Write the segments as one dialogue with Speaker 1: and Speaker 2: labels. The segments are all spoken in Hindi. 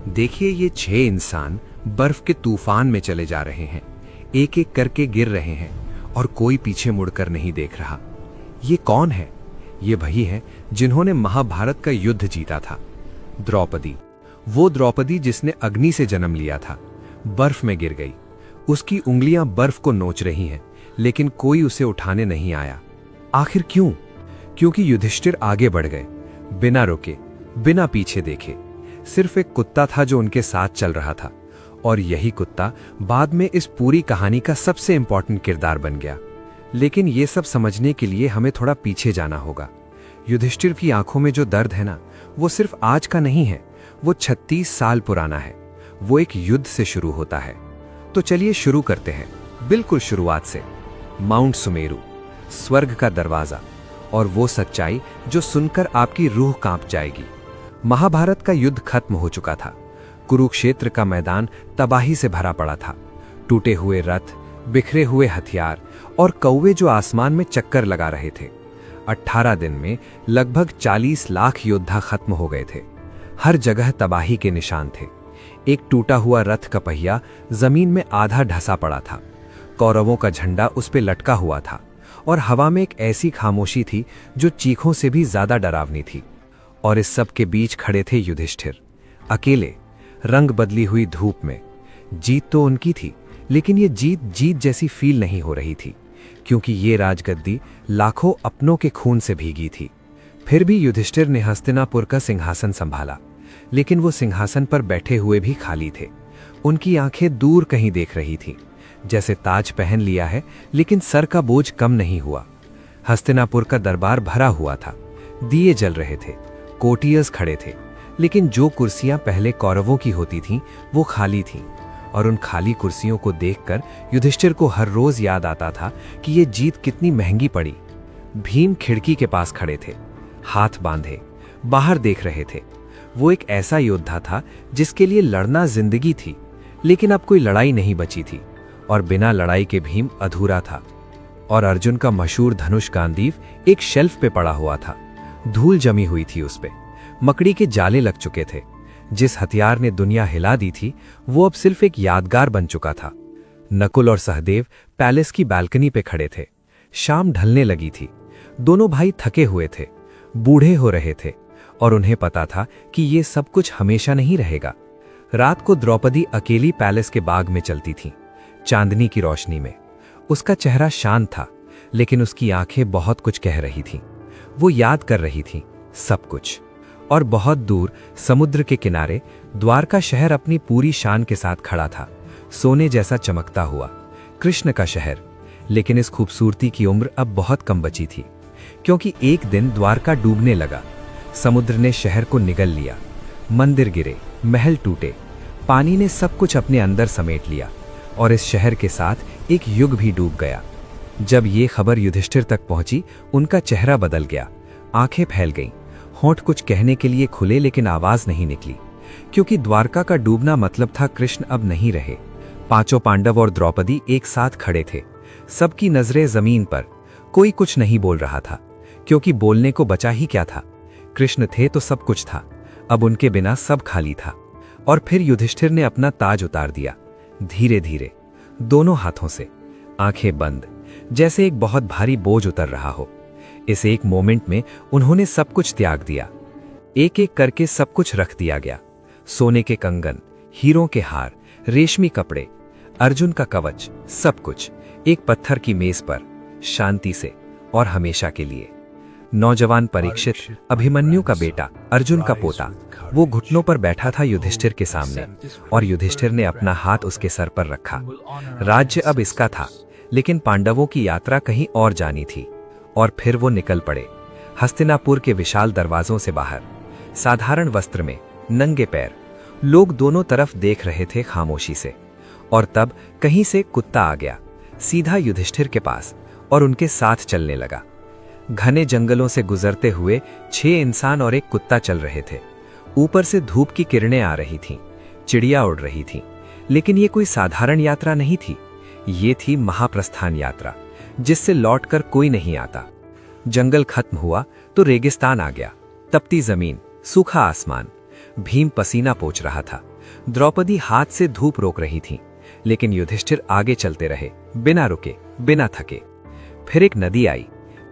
Speaker 1: देखिए, ये 6 इंसान बर्फ के तूफान में चले जा रहे हैं, एक एक करके गिर रहे हैं और कोई पीछे मुड़कर नहीं देख रहा। ये कौन है? ये वही है जिन्होंने महाभारत का युद्ध जीता था। द्रौपदी, वो द्रौपदी जिसने अग्नि से जन्म लिया था, बर्फ में गिर गई। उसकी उंगलियां बर्फ को नोच रही हैं, लेकिन कोई उसे उठाने नहीं आया। आखिर क्यों? क्योंकि युधिष्ठिर आगे बढ़ गए, बिना रुके, बिना पीछे देखे। सिर्फ एक कुत्ता था जो उनके साथ चल रहा था, और यही कुत्ता बाद में इस पूरी कहानी का सबसे इंपॉर्टेंट किरदार बन गया। लेकिन ये सब समझने के लिए हमें थोड़ा पीछे जाना होगा। युधिष्ठिर की आंखों में जो दर्द है ना, वो सिर्फ आज का नहीं है, वो 36 साल पुराना है। वो एक युद्ध से शुरू होता है। तो चलिए शुरू करते हैं, बिल्कुल शुरुआत से। माउंट सुमेरु, स्वर्ग का दरवाजा, और वो सच्चाई जो सुनकर आपकी रूह कांप जाएगी। महाभारत का युद्ध खत्म हो चुका था। कुरुक्षेत्र का मैदान तबाही से भरा पड़ा था। टूटे हुए रथ, बिखरे हुए हथियार और कौवे जो आसमान में चक्कर लगा रहे थे। 18 दिन में लगभग 40 लाख योद्धा खत्म हो गए थे। हर जगह तबाही के निशान थे। एक टूटा हुआ रथ का पहिया जमीन में आधा ढसा पड़ा था। कौरवों का झंडा उस पे लटका हुआ था, और हवा में एक ऐसी खामोशी थी जो चीखों से भी ज्यादा डरावनी थी। और इस सब के बीच खड़े थे युधिष्ठिर, अकेले, रंग बदली हुई धूप में। जीत तो उनकी थी, लेकिन ये जीत जैसी फील नहीं हो रही थी, क्योंकि ये राजगद्दी लाखों अपनों के खून से भीगी थी। फिर भी युधिष्ठिर ने हस्तिनापुर का सिंहासन संभाला, लेकिन वो सिंहासन पर बैठे हुए भी खाली थे। उनकी आंखें दूर कहीं देख रही थी, जैसे ताज पहन लिया है लेकिन सर का बोझ कम नहीं हुआ। हस्तिनापुर का दरबार भरा हुआ था, दिए जल रहे थे, कोर्टियर्स खड़े थे, लेकिन जो कुर्सियां पहले कौरवों की होती थीं वो खाली थीं। और उन खाली कुर्सियों को देखकर युधिष्ठिर को हर रोज याद आता था कि ये जीत कितनी महंगी पड़ी। भीम खिड़की के पास खड़े थे, हाथ बांधे, बाहर देख रहे थे। वो एक ऐसा योद्धा था जिसके लिए लड़ना जिंदगी थी, लेकिन अब कोई लड़ाई नहीं बची थी, और बिना लड़ाई के भीम अधूरा था। और अर्जुन का मशहूर धनुष गांडीव एक शेल्फ पे पड़ा हुआ था। धूल जमी हुई थी उस पे, मकड़ी के जाले लग चुके थे। जिस हथियार ने दुनिया हिला दी थी, वो अब सिर्फ एक यादगार बन चुका था। नकुल और सहदेव पैलेस की बालकनी पे खड़े थे। शाम ढलने लगी थी। दोनों भाई थके हुए थे, बूढ़े हो रहे थे, और उन्हें पता था कि ये सब कुछ हमेशा नहीं रहेगा। रात को द्रौपदी अकेली पैलेस के बाग में चलती थी, चांदनी की रोशनी में। उसका चेहरा शांत था, लेकिन उसकी आंखें बहुत कुछ कह रही थीं। वो याद कर रही थी सब कुछ। और बहुत दूर समुद्र के किनारे द्वारका शहर अपनी पूरी शान के साथ खड़ा था, सोने जैसा चमकता हुआ। कृष्ण का शहर। लेकिन इस खूबसूरती की उम्र अब बहुत कम बची थी, क्योंकि एक दिन द्वारका डूबने लगा। समुद्र ने शहर को निगल लिया। मंदिर गिरे, महल टूटे, पानी ने सब कुछ अपने अंदर समेट लिया, और इस शहर के साथ एक युग भी डूब गया। जब ये खबर युधिष्ठिर तक पहुंची, उनका चेहरा बदल गया, आंखें फैल गईं, होंठ कुछ कहने के लिए खुले, लेकिन आवाज नहीं निकली, क्योंकि द्वारका का डूबना मतलब था कृष्ण अब नहीं रहे। पांचों पांडव और द्रौपदी एक साथ खड़े थे, सबकी नजरें जमीन पर। कोई कुछ नहीं बोल रहा था, क्योंकि बोलने को बचा ही क्या था। कृष्ण थे तो सब कुछ था, अब उनके बिना सब खाली था। और फिर युधिष्ठिर ने अपना ताज उतार दिया, धीरे धीरे, दोनों हाथों से, आंखें बंद, जैसे एक बहुत भारी बोझ उतर रहा हो। इस एक मोमेंट में उन्होंने सब कुछ त्याग दिया। एक एक करके सब कुछ रख दिया गया। सोने के कंगन, हीरों के हार, रेशमी कपड़े, अर्जुन का कवच, सब कुछ एक पत्थर की मेज पर, शांति से और हमेशा के लिए। नौजवान परीक्षित, अभिमन्यु का बेटा, अर्जुन का पोता, वो घुटनों पर बैठा था युधिष्ठिर के सामने, और युधिष्ठिर ने अपना हाथ उसके सर पर रखा। राज्य अब इसका था, लेकिन पांडवों की यात्रा कहीं और जानी थी। और फिर वो निकल पड़े, हस्तिनापुर के विशाल दरवाजों से बाहर, साधारण वस्त्र में, नंगे पैर। लोग दोनों तरफ देख रहे थे खामोशी से। और तब कहीं से कुत्ता आ गया, सीधा युधिष्ठिर के पास, और उनके साथ चलने लगा। घने जंगलों से गुजरते हुए 6 इंसान और एक कुत्ता चल रहे थे। ऊपर से धूप की किरणें आ रही थीं, चिड़िया उड़ रही थीं, लेकिन ये कोई साधारण यात्रा नहीं थी। ये थी महाप्रस्थान यात्रा, जिससे लौटकर कोई नहीं आता। जंगल खत्म हुआ तो रेगिस्तान आ गया, तपती जमीन, सूखा आसमान। भीम पसीना पोंछ रहा था। द्रौपदी हाथ से धूप रोक रही थी, लेकिन युधिष्ठिर आगे चलते रहे, बिना रुके, बिना थके। फिर एक नदी आई,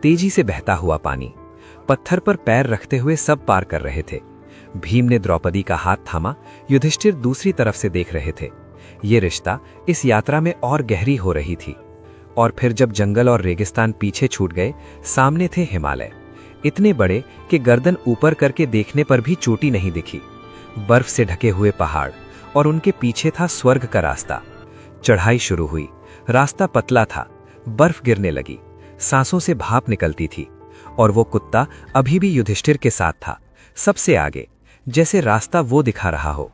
Speaker 1: तेजी से बहता हुआ पानी। पत्थर पर पैर रखते हुए सब पार कर रहे थे। भीम ने द्रौपदी का हाथ थामा, युधिष्ठिर दूसरी तरफ से देख रहे थे। ये रिश्ता इस यात्रा में और गहरी हो रही थी। और फिर जब जंगल और रेगिस्तान पीछे छूट गए, सामने थे हिमालय, इतने बड़े कि गर्दन ऊपर करके देखने पर भी चोटी नहीं दिखी। बर्फ से ढके हुए पहाड़, और उनके पीछे था स्वर्ग का रास्ता। चढ़ाई शुरू हुई। रास्ता पतला था, बर्फ गिरने लगी, सांसों से भाप निकलती थी। और वो कुत्ता अभी भी युधिष्ठिर के साथ था, सबसे आगे, जैसे रास्ता वो दिखा रहा हो।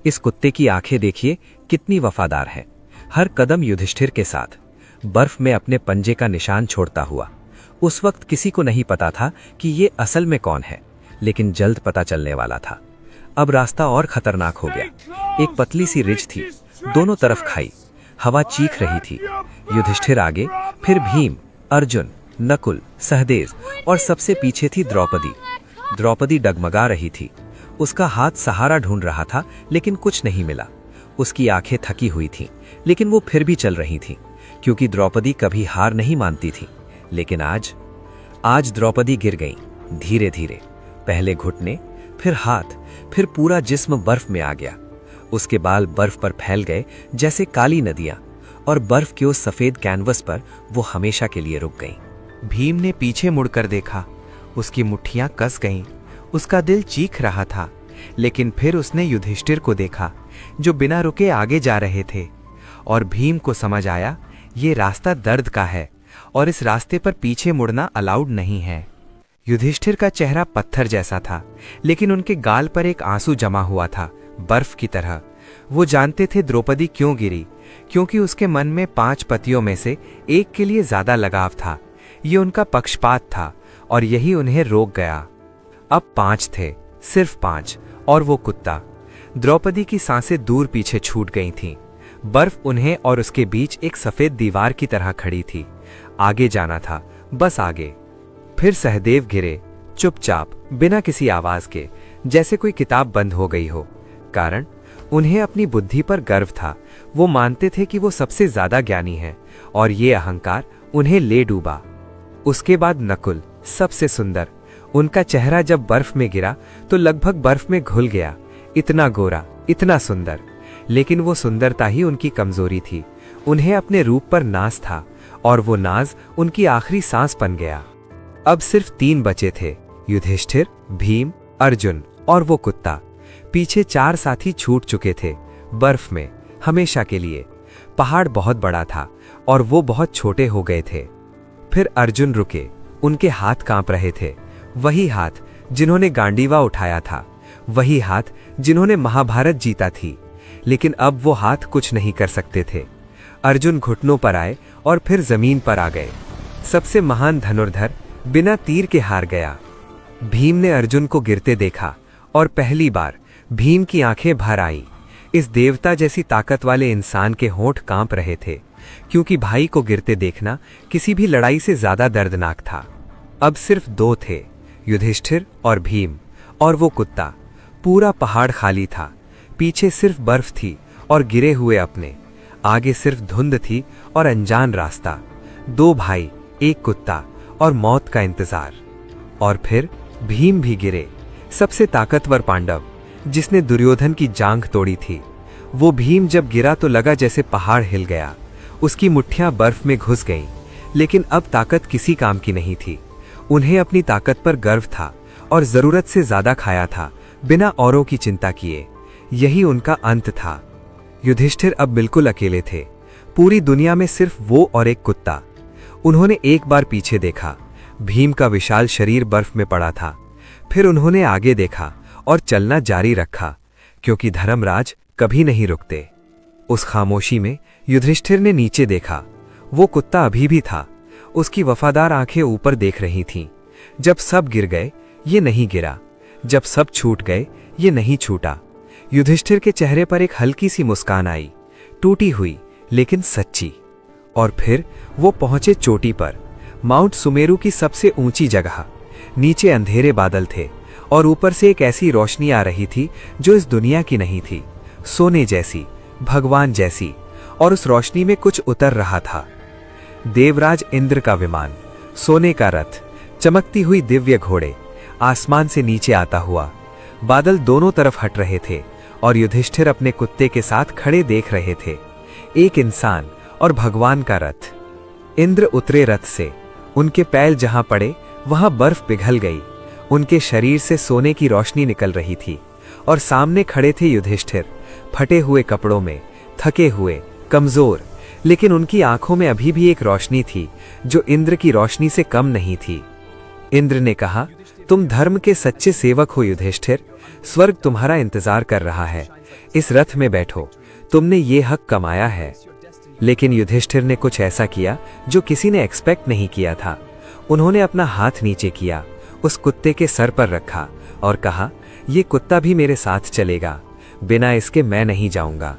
Speaker 1: इस कुत्ते की आंखें देखिए, कितनी वफादार हैं, हर कदम युधिष्ठिर के साथ, बर्फ में अपने पंजे का निशान छोड़ता हुआ। उस वक्त किसी को नहीं पता था कि ये असल में कौन है, लेकिन जल्द पता चलने वाला था। अब रास्ता और खतरनाक हो गया। एक पतली सी रिज थी, दोनों तरफ खाई, हवा चीख रही थी। युधिष्ठिर आगे, फिर भीम, अर्जुन, नकुल, सहदेव, और सबसे पीछे थी द्रौपदी। द्रौपदी डगमगा रही थी। उसका हाथ सहारा ढूंढ रहा था, लेकिन कुछ नहीं मिला। उसकी आंखें थकी हुई थीं, लेकिन वो फिर भी चल रही थीं, क्योंकि द्रौपदी कभी हार नहीं मानती थी। लेकिन आज द्रौपदी गिर गई, धीरे धीरे, पहले घुटने, फिर हाथ, फिर पूरा जिस्म बर्फ में आ गया। उसके बाल बर्फ पर फैल गए जैसे काली नदियां, और बर्फ के उस सफेद कैनवस पर वो हमेशा के लिए रुक गईं।
Speaker 2: भीम ने पीछे मुड़कर देखा, उसकी मुट्ठियां कस गईं, उसका दिल चीख रहा था। लेकिन फिर उसने युधिष्ठिर को देखा, जो बिना रुके आगे जा रहे थे, और भीम को समझ आया ये रास्ता दर्द का है, और इस रास्ते पर पीछे मुड़ना अलाउड नहीं है। युधिष्ठिर का चेहरा पत्थर जैसा था, लेकिन उनके गाल पर एक आंसू जमा हुआ था, बर्फ की तरह। वो जानते थे द्रौपदी क्यों गिरी, क्योंकि उसके मन में 5 पतियों में से एक के लिए ज्यादा लगाव था। ये उनका पक्षपात था, और यही उन्हें रोक गया। अब 5 थे, सिर्फ 5, और वो कुत्ता। द्रौपदी की सांसें दूर पीछे छूट गई थीं। बर्फ उन्हें और उसके बीच एक सफेद दीवार की तरह खड़ी थी। आगे जाना था, बस आगे। फिर सहदेव गिरे, चुपचाप, बिना किसी आवाज के, जैसे कोई किताब बंद हो गई हो। कारण, उन्हें अपनी बुद्धि पर गर्व था। वो मानते थे कि वो सबसे ज्यादा ज्ञानी हैं, और ये अहंकार उन्हें ले डूबा। उसके बाद नकुल, सबसे सुंदर। उनका चेहरा जब बर्फ में गिरा तो लगभग बर्फ में घुल गया। इतना गोरा, इतना सुंदर, लेकिन वो सुंदरता ही उनकी कमजोरी थी। उन्हें अपने रूप पर नाज था, और वो नाज उनकी आखिरी सांस बन गया। अब सिर्फ 3 बचे थे, युधिष्ठिर, भीम, अर्जुन, और वो कुत्ता। पीछे 4 साथी छूट चुके थे, बर्फ में, हमेशा के लिए। पहाड़ बहुत बड़ा था, और वो बहुत छोटे हो गए थे। फिर अर्जुन रुके, उनके हाथ कांप रहे थे। वही हाथ जिन्होंने गांडीवा उठाया था, वही हाथ जिन्होंने महाभारत जीता थी। लेकिन अब वो हाथ कुछ नहीं कर सकते थे। अर्जुन घुटनों पर आए और फिर जमीन पर आ गए। सबसे महान धनुर्धर बिना तीर के हार गया। भीम ने अर्जुन को गिरते देखा, और पहली बार भीम की आंखें भर आई। इस देवता जैसी ताकत वाले इंसान के होंठ कांप रहे थे, क्योंकि भाई को गिरते देखना किसी भी लड़ाई से ज्यादा दर्दनाक था। अब सिर्फ 2 थे, युधिष्ठिर और भीम, और वो कुत्ता। पूरा पहाड़ खाली था, पीछे सिर्फ बर्फ थी और गिरे हुए अपने। आगे सिर्फ धुंध थी और अनजान रास्ता। 2 भाई, एक कुत्ता, और मौत का इंतजार। और फिर भीम भी गिरे, सबसे ताकतवर पांडव, जिसने दुर्योधन की जांघ तोड़ी थी। वो भीम जब गिरा तो लगा जैसे पहाड़ हिल गया। उसकी मुट्ठियां बर्फ में घुस गईं, लेकिन अब ताकत किसी काम की नहीं थी। उन्हें अपनी ताकत पर गर्व था, और जरूरत से ज्यादा खाया था, बिना औरों की चिंता किए। यही उनका अंत था। युधिष्ठिर अब बिल्कुल अकेले थे, पूरी दुनिया में सिर्फ वो और एक कुत्ता। उन्होंने एक बार पीछे देखा, भीम का विशाल शरीर बर्फ में पड़ा था। फिर उन्होंने आगे देखा और चलना जारी रखा, क्योंकि धर्मराज कभी नहीं रुकते। उस खामोशी में युधिष्ठिर ने नीचे देखा। वो कुत्ता अभी भी था, उसकी वफादार आंखें ऊपर देख रही थीं। जब सब गिर गए, ये नहीं गिरा। जब सब छूट गए, ये नहीं छूटा। युधिष्ठिर के चेहरे पर एक हल्की सी मुस्कान आई, टूटी हुई लेकिन सच्ची। और फिर वो पहुंचे चोटी पर, माउंट सुमेरु की सबसे ऊंची जगह। नीचे अंधेरे बादल थे, और ऊपर से एक ऐसी रोशनी आ रही थी जो इस दुनिया की नहीं थी, सोने जैसी, भगवान जैसी, और उस रोशनी में कुछ उतर रहा था। देवराज इंद्र का विमान, सोने का रथ, चमकती हुई दिव्य घोड़े, आसमान से नीचे आता हुआ। बादल दोनों तरफ हट रहे थे और युधिष्ठिर अपने कुत्ते के साथ खड़े देख रहे थे। एक इंसान और भगवान का रथ। इंद्र उतरे रथ से, उनके पैर जहां पड़े वहां बर्फ पिघल गई। उनके शरीर से सोने की रोशनी निकल रही थी और सामने खड़े थे युधिष्ठिर, फटे हुए कपड़ों में, थके हुए, कमजोर, लेकिन उनकी आंखों में अभी भी एक रोशनी थी जो इंद्र की रोशनी से कम नहीं थी। इंद्र ने कहा, तुम धर्म के सच्चे सेवक हो युधिष्ठिर, स्वर्ग तुम्हारा इंतजार कर रहा है। इस रथ में बैठो, तुमने ये हक कमाया है। लेकिन युधिष्ठिर ने कुछ ऐसा किया जो किसी ने एक्सपेक्ट नहीं किया था। उन्होंने अपना हाथ नीचे किया, उस कुत्ते के सर पर रखा और कहा, यह कुत्ता भी मेरे साथ चलेगा, बिना इसके मैं नहीं जाऊंगा।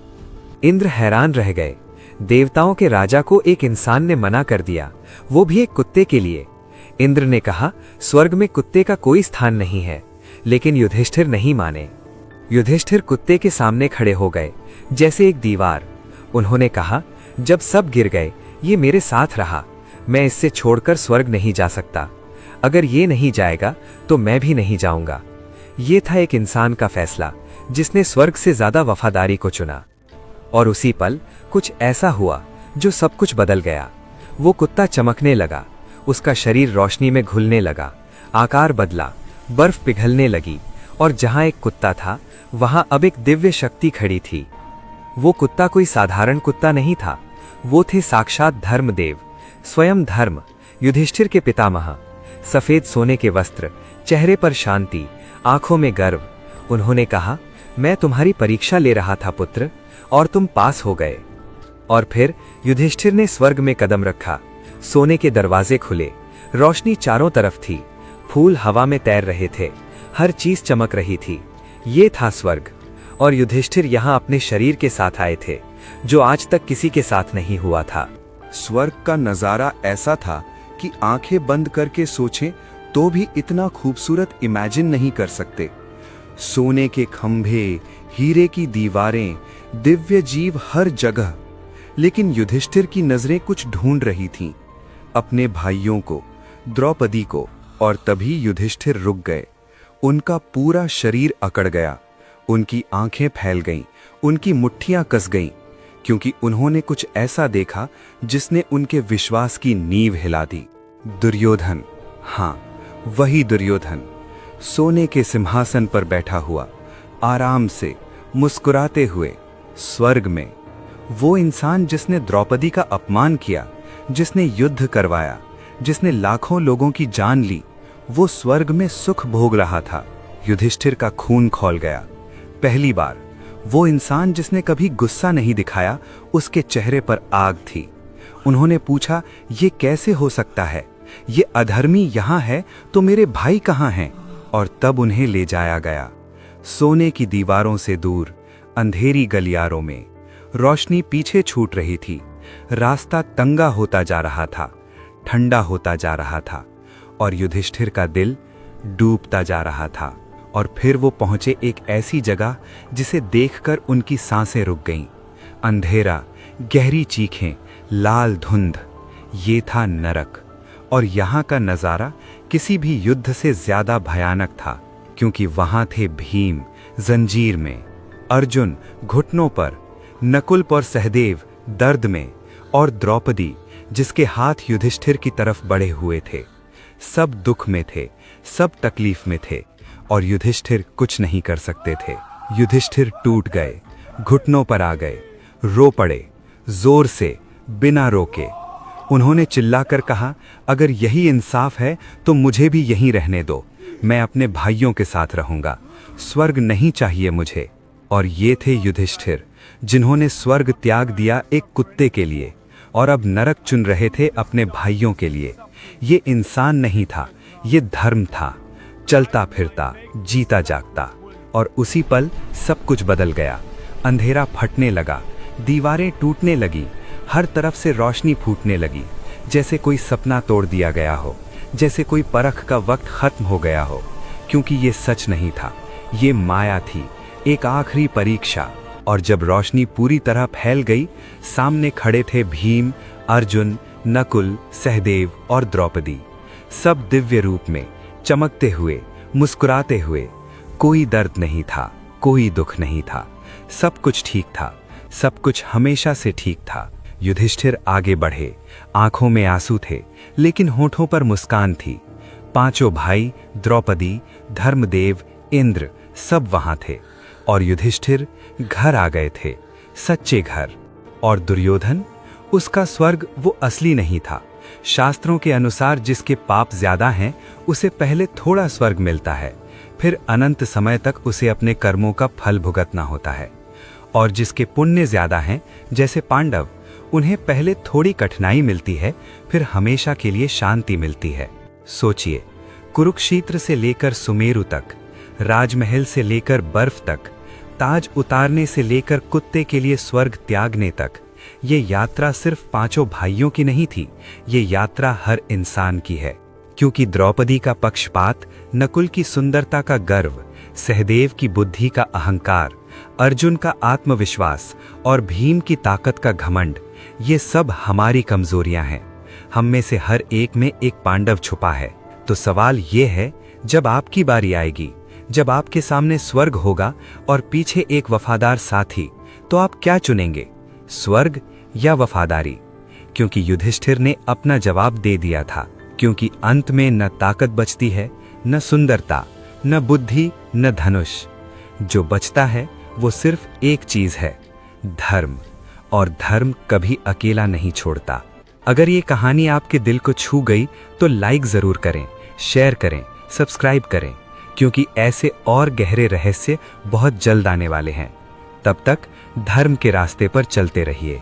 Speaker 2: इंद्र हैरान रह गए। देवताओं के राजा को एक इंसान ने मना कर दिया, वो भी एक कुत्ते के लिए। इंद्र ने कहा, स्वर्ग में कुत्ते का कोई स्थान नहीं है, लेकिन युधिष्ठिर नहीं माने। युधिष्ठिर कुत्ते के सामने खड़े हो गए, जैसे एक दीवार। उन्होंने कहा, जब सब गिर गए, ये मेरे साथ रहा, मैं इससे छोड़कर स्वर्ग नहीं जा सकता। अगर ये नहीं जाएगा तो मैं भी नहीं जाऊंगा। ये था एक इंसान का फैसला जिसने स्वर्ग से ज्यादा वफादारी को चुना। और उसी पल कुछ ऐसा हुआ जो सब कुछ बदल गया। वो कुत्ता चमकने लगा, उसका शरीर रोशनी में घुलने लगा, आकार बदला, बर्फ पिघलने लगी, और जहां एक कुत्ता था वहां अब एक दिव्य शक्ति खड़ी थी। वो कुत्ता कोई साधारण कुत्ता नहीं था, वो थे साक्षात धर्मदेव, स्वयं धर्म, युधिष्ठिर के पितामह। सफेद सोने के वस्त्र, चेहरे पर शांति, आंखों में गर्व। उन्होंने कहा, मैं तुम्हारी परीक्षा ले रहा था पुत्र, और तुम पास हो गए। और फिर युधिष्ठिर ने स्वर्ग में कदम रखा। सोने के दरवाजे खुले, रोशनी चारों तरफ थी, फूल हवा में तैर रहे थे, हर चीज चमक रही थी। ये था स्वर्ग, और युधिष्ठिर यहां अपने शरीर के साथ आए थे, जो आज तक किसी के साथ नहीं हुआ था।
Speaker 3: स्वर्ग का नजारा ऐसा था कि आंखें बंद करके सोचें तो भी इतना खूबसूरत इमेजिन नहीं कर सकते। सोने के खंभे, हीरे की दीवारें, दिव्य जीव हर जगह। लेकिन युधिष्ठिर की नजरें कुछ ढूंढ रही थीं, अपने भाइयों को, द्रौपदी को। और तभी युधिष्ठिर रुक गए। उनका पूरा शरीर अकड़ गया, उनकी आंखें फैल गईं, उनकी मुट्ठियां कस गईं, क्योंकि उन्होंने कुछ ऐसा देखा जिसने उनके विश्वास की नींव हिला दी। दुर्योधन, हाँ, वही दुर्योधन, सोने के सिंहासन पर बैठा हुआ, आराम से मुस्कुराते हुए, स्वर्ग में। वो इंसान जिसने द्रौपदी का अपमान किया, जिसने युद्ध करवाया, जिसने लाखों लोगों की जान ली, वो स्वर्ग में सुख भोग रहा था। युधिष्ठिर का खून खौल गया। पहली बार वो इंसान जिसने कभी गुस्सा नहीं दिखाया, उसके चेहरे पर आग थी। उन्होंने पूछा, ये कैसे हो सकता है? ये अधर्मी यहां है तो मेरे भाई कहां हैं? और तब उन्हें ले जाया गया। सोने की दीवारों से दूर, अंधेरी गलियारों में रोशनी पीछे छूट रही थी। रास्ता तंगा होता जा रहा था, ठंडा होता जा रहा था, और युधिष्ठिर का दिल डूबता जा रहा था। और फिर वो पहुंचे एक ऐसी जगह जिसे देखकर उनकी सांसें रुक गईं। अंधेरा, गहरी चीखें, लाल धुंध, ये था नरक। और यहाँ का नजारा किसी भी युद्ध से ज्यादा भयानक था, क्योंकि वहां थे भीम जंजीर में, अर्जुन घुटनों पर, नकुल और सहदेव दर्द में, और द्रौपदी जिसके हाथ युधिष्ठिर की तरफ बढ़े हुए थे। सब दुख में थे, सब तकलीफ में थे, और युधिष्ठिर कुछ नहीं कर सकते थे। युधिष्ठिर टूट गए, घुटनों पर आ गए, रो पड़े, जोर से, बिना रोके। उन्होंने चिल्लाकर कहा, अगर यही इंसाफ है तो मुझे भी यहीं रहने दो, मैं अपने भाइयों के साथ रहूंगा, स्वर्ग नहीं चाहिए मुझे। और ये थे युधिष्ठिर, जिन्होंने स्वर्ग त्याग दिया एक कुत्ते के लिए, और अब नरक चुन रहे थे अपने भाइयों के लिए। ये इंसान नहीं था, ये धर्म था, चलता फिरता, जीता जागता। और उसी पल सब कुछ बदल गया। अंधेरा फटने लगा, दीवारें टूटने लगी, हर तरफ से रोशनी फूटने लगी, जैसे कोई सपना तोड़ दिया गया हो, जैसे कोई परख का वक्त खत्म हो गया हो। क्योंकि ये सच नहीं था, ये माया थी, एक आखिरी परीक्षा। और जब रोशनी पूरी तरह फैल गई, सामने खड़े थे भीम, अर्जुन, नकुल, सहदेव और द्रौपदी, सब दिव्य रूप में, चमकते हुए, मुस्कुराते हुए। कोई दर्द नहीं था, कोई दुख नहीं था, सब कुछ ठीक था, सब कुछ हमेशा से ठीक था। युधिष्ठिर आगे बढ़े, आंखों में आंसू थे, लेकिन होठों पर मुस्कान थी। पांचों भाई, द्रौपदी, धर्मदेव, इंद्र, सब वहां थे। और युधिष्ठिर घर आ गए थे, सच्चे घर। और दुर्योधन, उसका स्वर्ग वो असली नहीं था। शास्त्रों के अनुसार जिसके पाप ज्यादा हैं, उसे पहले थोड़ा स्वर्ग मिलता है, फिर अनंत समय तक उसे अपने कर्मों का फल भुगतना होता है। और जिसके पुण्य ज्यादा हैं, जैसे पांडव, उन्हें पहले थोड़ी कठिनाई मिलती है, फिर हमेशा के लिए शांति मिलती है। सोचिए, कुरुक्षेत्र से लेकर सुमेरु तक, राजमहल से लेकर बर्फ तक, ताज उतारने से लेकर कुत्ते के लिए स्वर्ग त्यागने तक, ये यात्रा सिर्फ पांचों भाइयों की नहीं थी, ये यात्रा हर इंसान की है। क्योंकि द्रौपदी का पक्षपात, नकुल की सुंदरता का गर्व, सहदेव की बुद्धि का अहंकार, अर्जुन का आत्मविश्वास और भीम की ताकत का घमंड, ये सब हमारी कमजोरियां हैं। हम में से हर एक में एक पांडव छुपा है। तो सवाल ये है, जब आपकी बारी आएगी, जब आपके सामने स्वर्ग होगा और पीछे एक वफादार साथी, तो आप क्या चुनेंगे, स्वर्ग या वफादारी? क्योंकि युधिष्ठिर ने अपना जवाब दे दिया था। क्योंकि अंत में न ताकत बचती है, न सुंदरता, न बुद्धि, न धनुष। जो बचता है वो सिर्फ एक चीज है, धर्म। और धर्म कभी अकेला नहीं छोड़ता। अगर ये कहानी आपके दिल को छू गई तो लाइक जरूर करें, शेयर करें, सब्सक्राइब करें, क्योंकि ऐसे और गहरे रहस्य बहुत जल्द आने वाले हैं। तब तक धर्म के रास्ते पर चलते रहिए।